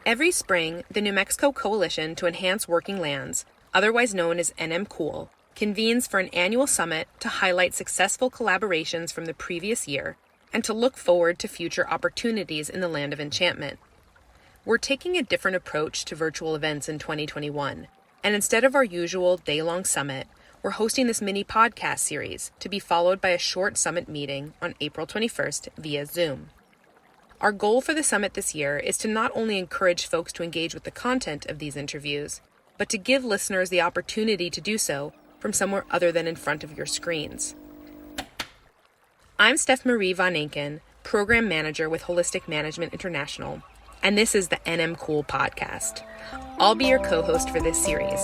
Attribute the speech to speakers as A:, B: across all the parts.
A: Every spring, the New Mexico Coalition to Enhance Working Lands, otherwise known as NMCOOL, convenes for an annual summit to highlight successful collaborations from the previous year and to look forward to future opportunities in the land of enchantment. We're taking a different approach to virtual events in 2021, and instead of our usual day-long summit, we're hosting this mini podcast series to be followed by a short summit meeting on April 21st via Zoom. Our goal for the summit this year is to not only encourage folks to engage with the content of these interviews, but to give listeners the opportunity to do so from somewhere other than in front of your screens. I'm Steph Marie von Ancken, Program Manager with Holistic Management International, and this is the NMCOOL podcast. I'll be your co-host for this series.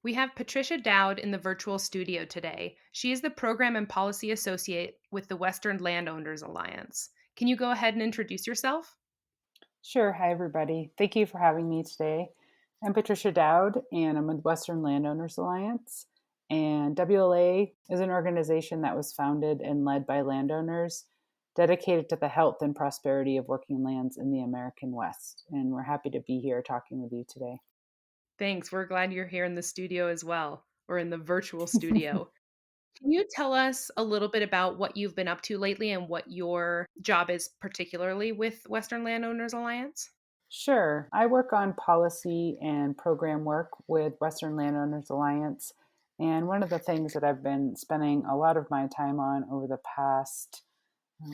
A: We have Patricia Dowd in the virtual studio today. She is the Program and Policy Associate with the Western Landowners Alliance. Can you go ahead and introduce yourself?
B: Sure. Hi, everybody. Thank you for having me today. I'm Patricia Dowd, and I'm with Western Landowners Alliance. And WLA is an organization that was founded and led by landowners dedicated to the health and prosperity of working lands in the American West. And we're happy to be here talking with you today.
A: Thanks. We're glad you're here in the studio as well, or in the virtual studio. Can you tell us a little bit about what you've been up to lately and what your job is particularly with Western Landowners Alliance?
B: Sure. I work on policy and program work with Western Landowners Alliance. And one of the things that I've been spending a lot of my time on over the past,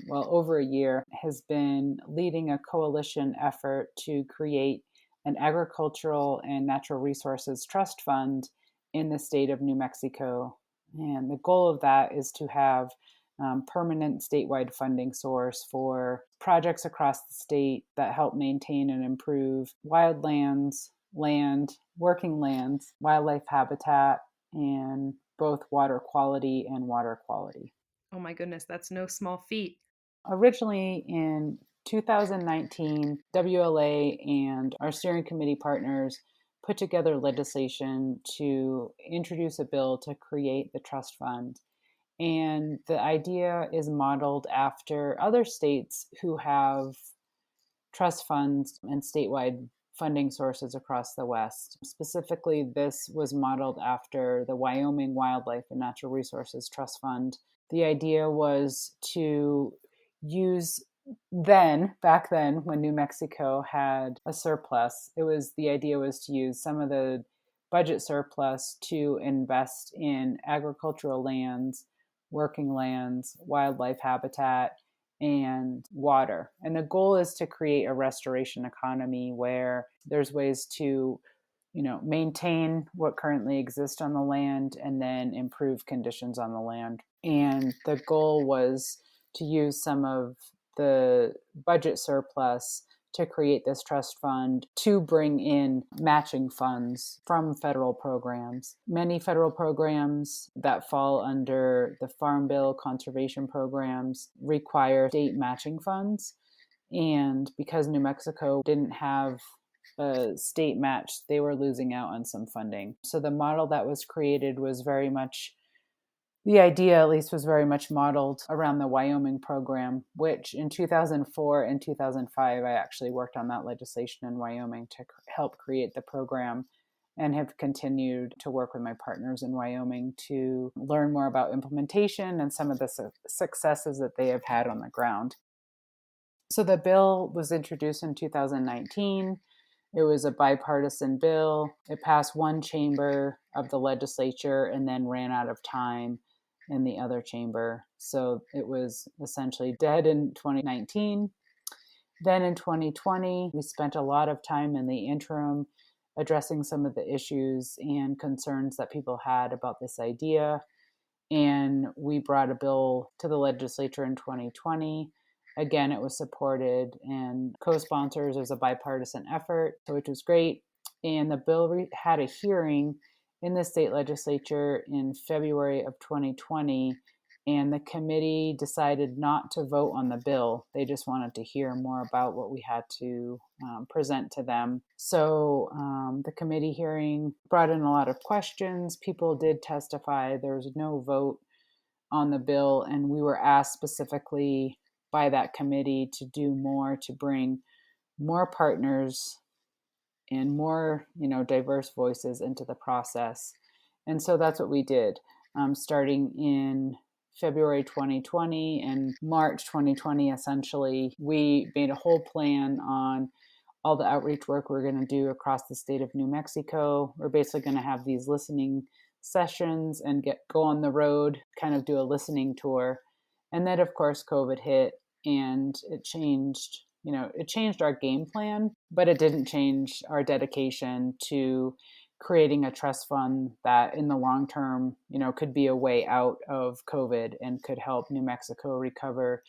B: over a year, has been leading a coalition effort to create an agricultural and natural resources trust fund in the state of New Mexico. And the goal of that is to have permanent statewide funding source for projects across the state that help maintain and improve wildlands, working lands, wildlife habitat, and both water quality and water quality.
A: Oh my goodness, that's no small feat.
B: Originally in 2019, WLA and our steering committee partners put together legislation to introduce a bill to create the trust fund. And the idea is modeled after other states who have trust funds and statewide funding sources across the West. Specifically, this was modeled after the Wyoming Wildlife and Natural Resources Trust Fund. The idea was to use back then, when New Mexico had a surplus, the idea was to use some of the budget surplus to invest in agricultural lands, working lands, wildlife habitat, and water. And the goal is to create a restoration economy where there's ways to, maintain what currently exists on the land and then improve conditions on the land. And the goal was to use some of the budget surplus to create this trust fund to bring in matching funds from federal programs. Many federal programs that fall under the Farm Bill conservation programs require state matching funds. And because New Mexico didn't have a state match, they were losing out on some funding. So the model that was created was very much the idea, at least, was very much modeled around the Wyoming program, which in 2004 and 2005, I actually worked on that legislation in Wyoming to help create the program, and have continued to work with my partners in Wyoming to learn more about implementation and some of the successes that they have had on the ground. So the bill was introduced in 2019. It was a bipartisan bill. It passed one chamber of the legislature and then ran out of time in the other chamber. So it was essentially dead in 2019. Then in 2020, we spent a lot of time in the interim addressing some of the issues and concerns that people had about this idea. And we brought a bill to the legislature in 2020. Again, it was supported and co-sponsors. It was a bipartisan effort, which was great. And the bill had a hearing in the state legislature in February of 2020, and the committee decided not to vote on the bill. They just wanted to hear more about what we had to present to them. So the committee hearing brought in a lot of questions. People did testify. There was no vote on the bill, and we were asked specifically by that committee to do more to bring more partners and more, diverse voices into the process. And so that's what we did. Starting in February 2020 and March 2020, essentially, we made a whole plan on all the outreach work we're going to do across the state of New Mexico. We're basically going to have these listening sessions and go on the road, kind of do a listening tour. And then, of course, COVID hit, and it changed our game plan, but it didn't change our dedication to creating a trust fund that in the long term, could be a way out of COVID and could help New Mexico recover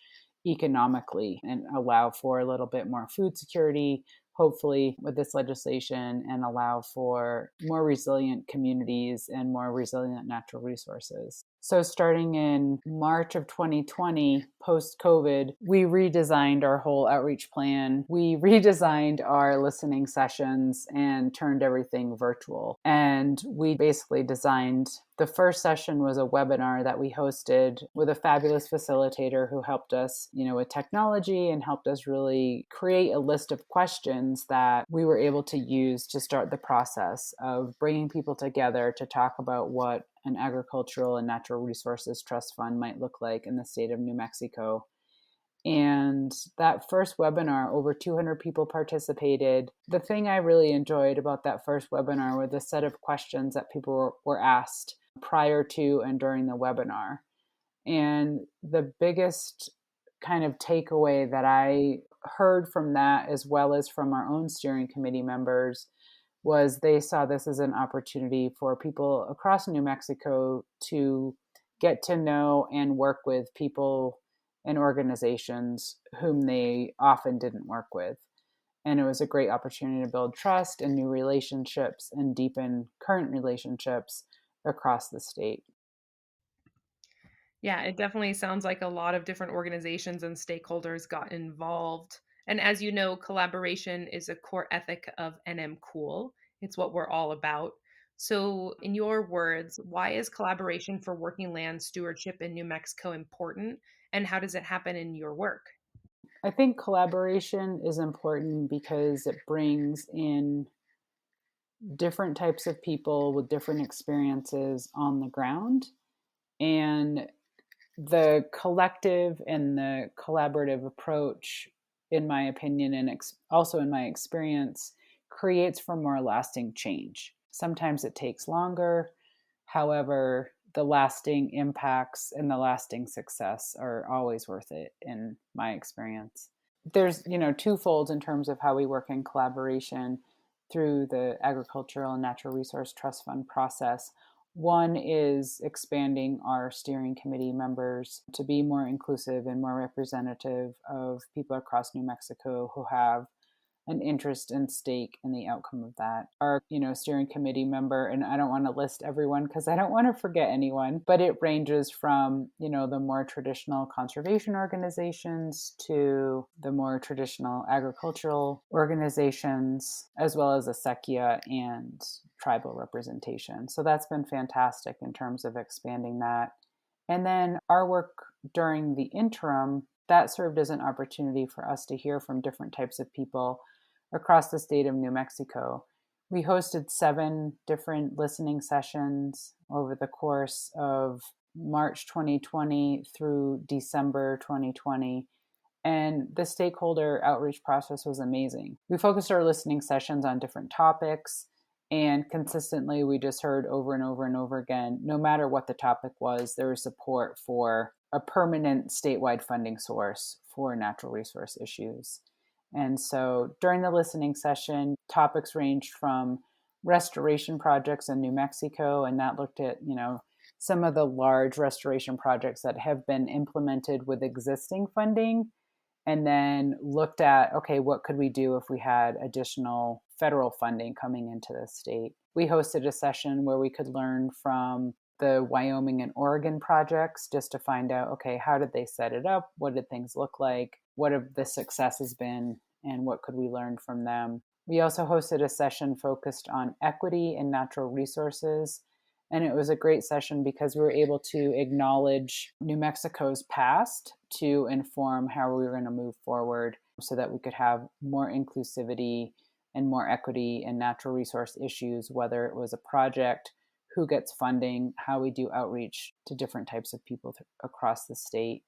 B: economically and allow for a little bit more food security, hopefully with this legislation, and allow for more resilient communities and more resilient natural resources. So starting in March of 2020, post-COVID, we redesigned our whole outreach plan. We redesigned our listening sessions and turned everything virtual. And we basically designed, the first session was a webinar that we hosted with a fabulous facilitator who helped us, with technology and helped us really create a list of questions that we were able to use to start the process of bringing people together to talk about what an agricultural and natural resources trust fund might look like in the state of New Mexico. And that first webinar, over 200 people participated. The thing I really enjoyed about that first webinar were the set of questions that people were asked prior to and during the webinar. And the biggest kind of takeaway that I heard from that, as well as from our own steering committee members, was they saw this as an opportunity for people across New Mexico to get to know and work with people and organizations whom they often didn't work with. And it was a great opportunity to build trust and new relationships and deepen current relationships across the state.
A: Yeah, it definitely sounds like a lot of different organizations and stakeholders got involved. And as you know, collaboration is a core ethic of NM Cool. It's what we're all about. So, in your words, why is collaboration for working land stewardship in New Mexico important, and how does it happen in your work?
B: I think collaboration is important because it brings in different types of people with different experiences on the ground. And the collective and the collaborative approach, in my opinion, and also in my experience, creates for more lasting change. Sometimes it takes longer. However, the lasting impacts and the lasting success are always worth it in my experience. There's, twofold in terms of how we work in collaboration through the Agricultural and Natural Resource Trust Fund process. One is expanding our steering committee members to be more inclusive and more representative of people across New Mexico who have an interest and stake in the outcome of that. Our, steering committee member, and I don't want to list everyone because I don't want to forget anyone, but it ranges from, the more traditional conservation organizations to the more traditional agricultural organizations, as well as acequia and tribal representation. So that's been fantastic in terms of expanding that. And then our work during the interim, that served as an opportunity for us to hear from different types of people across the state of New Mexico. We hosted 7 different listening sessions over the course of March 2020 through December 2020. And the stakeholder outreach process was amazing. We focused our listening sessions on different topics, and consistently we just heard over and over and over again, no matter what the topic was, there was support for a permanent statewide funding source for natural resource issues. And so during the listening session, topics ranged from restoration projects in New Mexico, and that looked at, some of the large restoration projects that have been implemented with existing funding and then looked at, okay, what could we do if we had additional federal funding coming into the state? We hosted a session where we could learn from the Wyoming and Oregon projects just to find out, okay, how did they set it up? What did things look like? What have the successes been? And what could we learn from them? We also hosted a session focused on equity and natural resources. And it was a great session because we were able to acknowledge New Mexico's past to inform how we were going to move forward so that we could have more inclusivity and more equity and natural resource issues, whether it was a project, who gets funding, how we do outreach to different types of people across the state.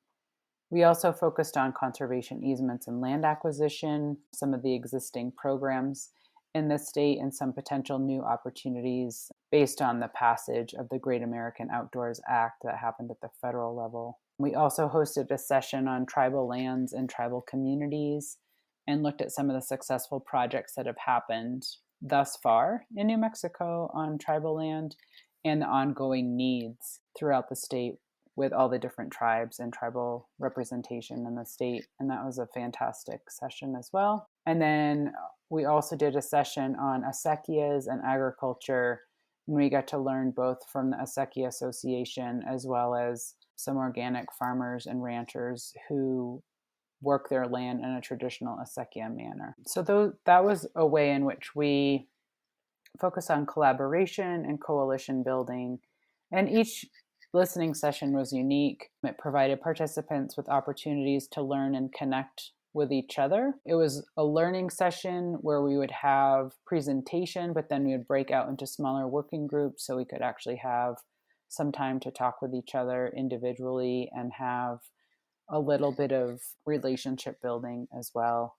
B: We also focused on conservation easements and land acquisition, some of the existing programs in the state, and some potential new opportunities based on the passage of the Great American Outdoors Act that happened at the federal level. We also hosted a session on tribal lands and tribal communities and looked at some of the successful projects that have happened thus far in New Mexico on tribal land and the ongoing needs throughout the state with all the different tribes and tribal representation in the state. And that was a fantastic session as well. And then we also did a session on acequias and agriculture. And we got to learn both from the Acequia Association as well as some organic farmers and ranchers who work their land in a traditional acequia manner. So that was a way in which we focus on collaboration and coalition building. And each listening session was unique. It provided participants with opportunities to learn and connect with each other. It was a learning session where we would have presentation, but then we would break out into smaller working groups so we could actually have some time to talk with each other individually and have a little bit of relationship building as well.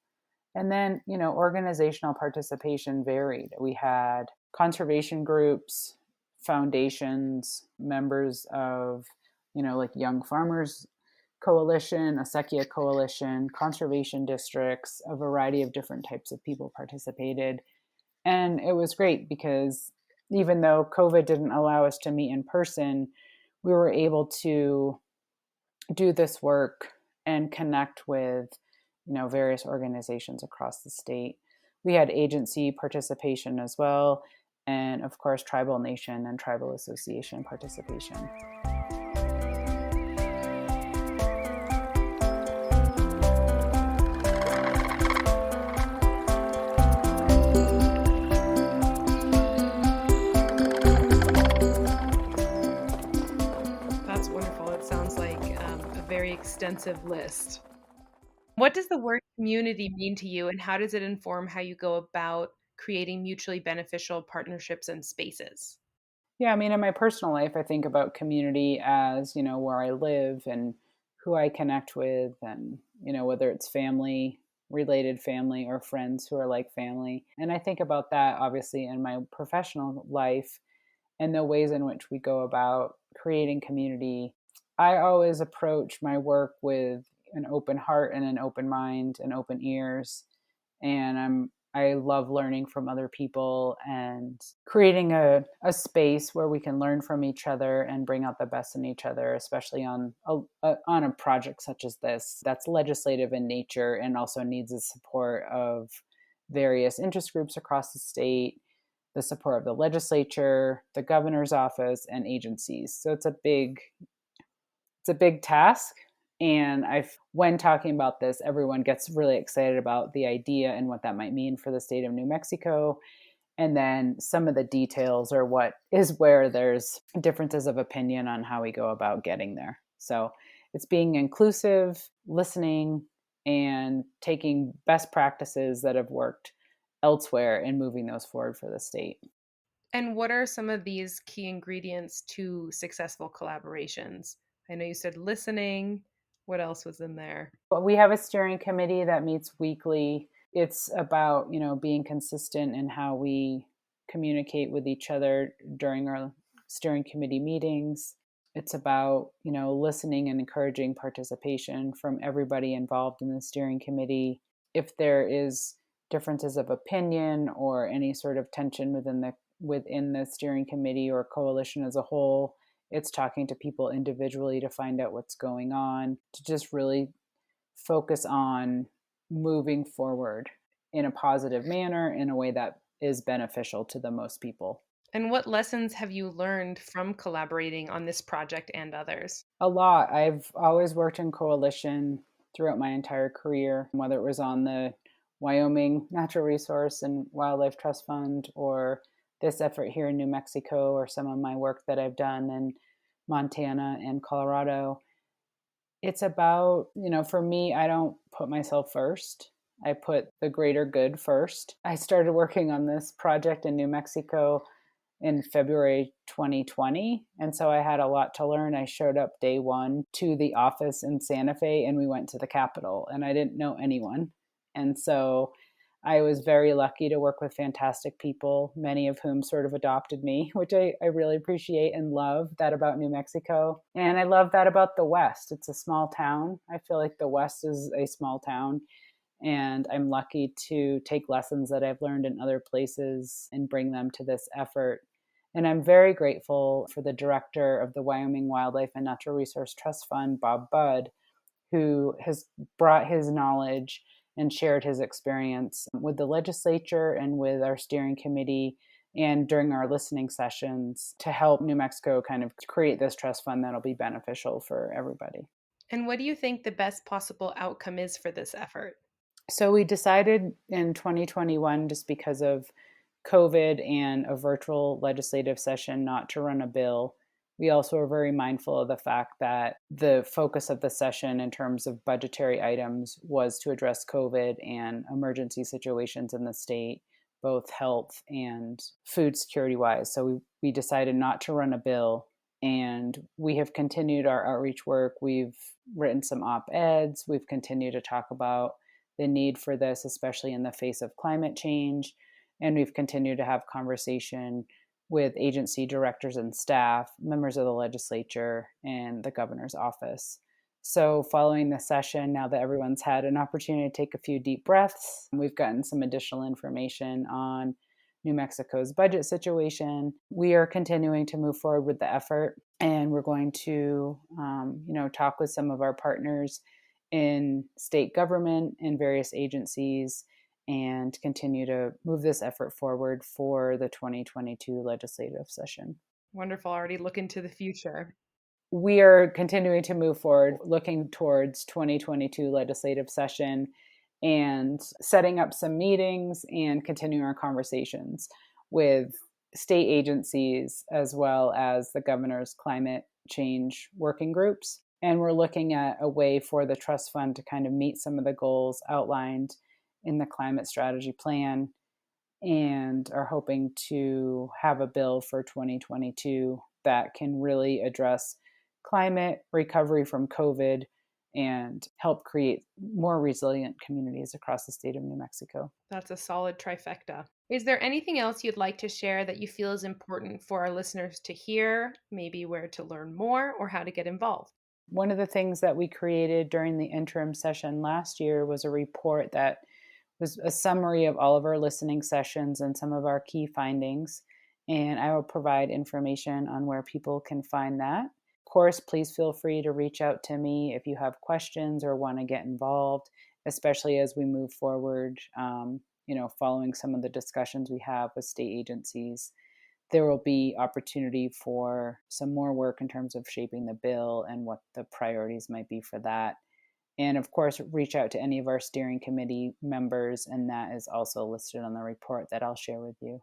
B: And then, organizational participation varied. We had conservation groups, foundations, members of, like Young Farmers Coalition, Acequia Coalition, conservation districts, a variety of different types of people participated. And it was great because even though COVID didn't allow us to meet in person, we were able to do this work and connect with various organizations across the state. We had agency participation as well, and of course tribal nation and tribal association participation.
A: That's wonderful. It sounds like a very extensive list. What does the word community mean to you, and how does it inform how you go about creating mutually beneficial partnerships and spaces?
B: Yeah, in my personal life, I think about community as, where I live and who I connect with, and, whether it's family, related family, or friends who are like family. And I think about that obviously in my professional life and the ways in which we go about creating community. I always approach my work with an open heart and an open mind and open ears. And I love learning from other people and creating a space where we can learn from each other and bring out the best in each other, especially on a project such as this that's legislative in nature and also needs the support of various interest groups across the state, the support of the legislature, the governor's office, and agencies. So it's a big task. And when talking about this, everyone gets really excited about the idea and what that might mean for the state of New Mexico. And then some of the details are what is where there's differences of opinion on how we go about getting there. So it's being inclusive, listening, and taking best practices that have worked elsewhere and moving those forward for the state.
A: And what are some of these key ingredients to successful collaborations? I know you said listening. What else was in there?
B: We have a steering committee that meets weekly. It's about, being consistent in how we communicate with each other during our steering committee meetings. It's about, listening and encouraging participation from everybody involved in the steering committee. If there is differences of opinion or any sort of tension within the steering committee or coalition as a whole, it's talking to people individually to find out what's going on, to just really focus on moving forward in a positive manner, in a way that is beneficial to the most people.
A: And what lessons have you learned from collaborating on this project and others?
B: A lot. I've always worked in coalition throughout my entire career, whether it was on the Wyoming Natural Resource and Wildlife Trust Fund, or this effort here in New Mexico, or some of my work that I've done in Montana and Colorado. It's about, for me, I don't put myself first. I put the greater good first. I started working on this project in New Mexico in February 2020. And so I had a lot to learn. I showed up day one to the office in Santa Fe, and we went to the Capitol, and I didn't know anyone. And so I was very lucky to work with fantastic people, many of whom sort of adopted me, which I really appreciate and love that about New Mexico. And I love that about the West. It's a small town. I feel like the West is a small town. And I'm lucky to take lessons that I've learned in other places and bring them to this effort. And I'm very grateful for the director of the Wyoming Wildlife and Natural Resource Trust Fund, Bob Budd, who has brought his knowledge and shared his experience with the legislature and with our steering committee and during our listening sessions to help New Mexico kind of create this trust fund that'll be beneficial for everybody.
A: And what do you think the best possible outcome is for this effort?
B: So we decided in 2021, just because of COVID and a virtual legislative session, not to run a bill. We also are very mindful of the fact that the focus of the session in terms of budgetary items was to address COVID and emergency situations in the state, both health and food security wise. So we decided not to run a bill, and we have continued our outreach work. We've written some op-eds. We've continued to talk about the need for this, especially in the face of climate change. And we've continued to have conversation with agency directors and staff, members of the legislature, and the governor's office. So following the session, now that everyone's had an opportunity to take a few deep breaths, we've gotten some additional information on New Mexico's budget situation. We are continuing to move forward with the effort, and we're going to, talk with some of our partners in state government and various agencies and continue to move this effort forward for the 2022 legislative session.
A: Wonderful. Already looking to the future.
B: We are continuing to move forward, looking towards 2022 legislative session and setting up some meetings and continuing our conversations with state agencies as well as the governor's climate change working groups. And we're looking at a way for the trust fund to kind of meet some of the goals outlined in the climate strategy plan, and are hoping to have a bill for 2022 that can really address climate, recovery from COVID, and help create more resilient communities across the state of New Mexico.
A: That's a solid trifecta. Is there anything else you'd like to share that you feel is important for our listeners to hear, maybe where to learn more or how to get involved?
B: One of the things that we created during the interim session last year was a report that was a summary of all of our listening sessions and some of our key findings. And I will provide information on where people can find that. Of course, please feel free to reach out to me if you have questions or want to get involved, especially as we move forward, following some of the discussions we have with state agencies. There will be opportunity for some more work in terms of shaping the bill and what the priorities might be for that. And of course, reach out to any of our steering committee members, and that is also listed on the report that I'll share with you.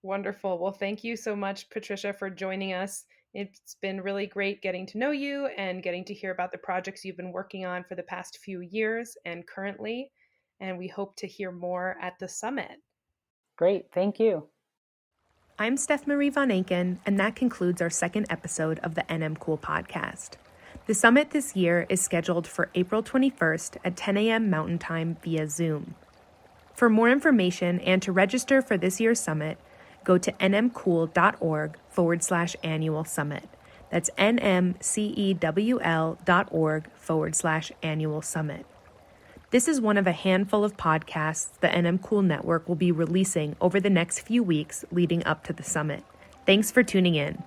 A: Wonderful. Well, thank you so much, Patricia, for joining us. It's been really great getting to know you and getting to hear about the projects you've been working on for the past few years and currently. And we hope to hear more at the summit.
B: Great. Thank you.
A: I'm Steph Marie von Ancken, and that concludes our second episode of the NM Cool podcast. The summit this year is scheduled for April 21st at 10 a.m. Mountain Time via Zoom. For more information and to register for this year's summit, go to nmcool.org/annual summit. That's nmcewl.org/annual summit. This is one of a handful of podcasts the NM Cool Network will be releasing over the next few weeks leading up to the summit. Thanks for tuning in.